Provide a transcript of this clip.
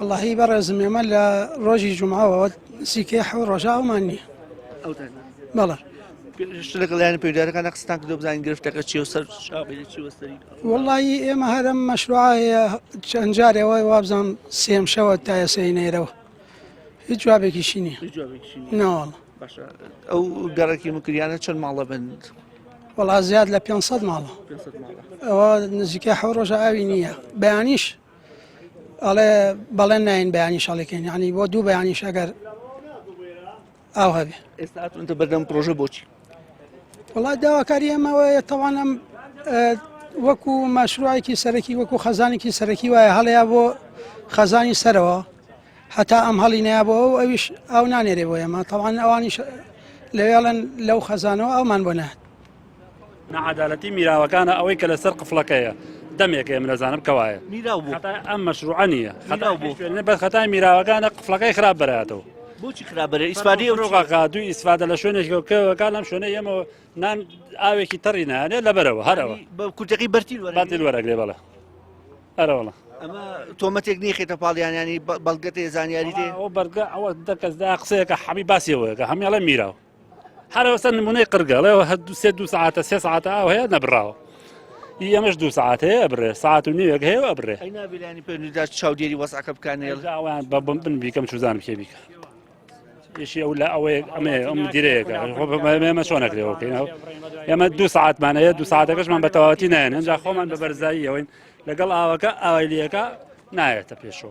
والله برزم يمل روجي جمعة وسيكيح ورجاء وماني ئەو تەنە بلى شتێک لەلایەن پەیدارەکان قستان کردو بزانین گرفتەکە چی و سەر چی وەستەری والله إما هرم مشروع شنجاري وابزم سيم شو تايسين يرو جوابك شيني جوابێکشی نا والله باشە ئەو گەڕێکی مکریانە چەند ماڵە بن والله زياد ل 500 ماله 500 ماڵە هو نزكي حورجة أوينية بيانيش على بلنا بيانيش عليكين يعني ودو بيانيش أجر أو هذي ئێستا هاتوونتە بەردەم پرۆژە بۆچی والله دوا كريم طبعا وكو مشروعي كي سركي وكو خزاني كي سركي ويا هلا يابو خزاني سروا حتى أم هلي نيابو أويش أو ناني ريبو ما طبعا أوانيش لو خزانه أو من بناه نعدالتي ميرا وكان أويك لسرق فلكية دميك من الزانب كوايا میراو بوو خطأ أم مشروعنية ميراو بو. خطأ ميرا وكان فلكية خراب براتو بۆچی خراپبەرە ئیسپادی فروغا قادو إسفادة لشونش وكان شوني يمو نان أويك ترينا يعني لا بروا هروا بە کورتەکەی بەرتی بعد الورق لي بالله هلا والله ئەمە تۆمەتێک نیخێتە پاڵیان ینی بەڵگەتێ زانیاری دێ أو برجع أو دكز دا قصيك حبيب باسي هو هم يلا ميراو حرا وسن مني قرقة لا هدو سدو ساعات 6 ساعات أو هي نبراو هي مش 2 ساعات هي أبره ساعات ونيوك هي وأبره ئەی نابێت ینی پێدا چاودێری وەسعەکە بکانێڵ جاوان ببن بيكم شو زانم كي بيك شيء ولا أو أم ديريك ما شلونك ليه أوكي يا ما 2 ساعات معنا يا 2 ساعات كش من بتواتينا نجا خو من ببرزاية وين لقال أوكا أويليكا نايت بيشو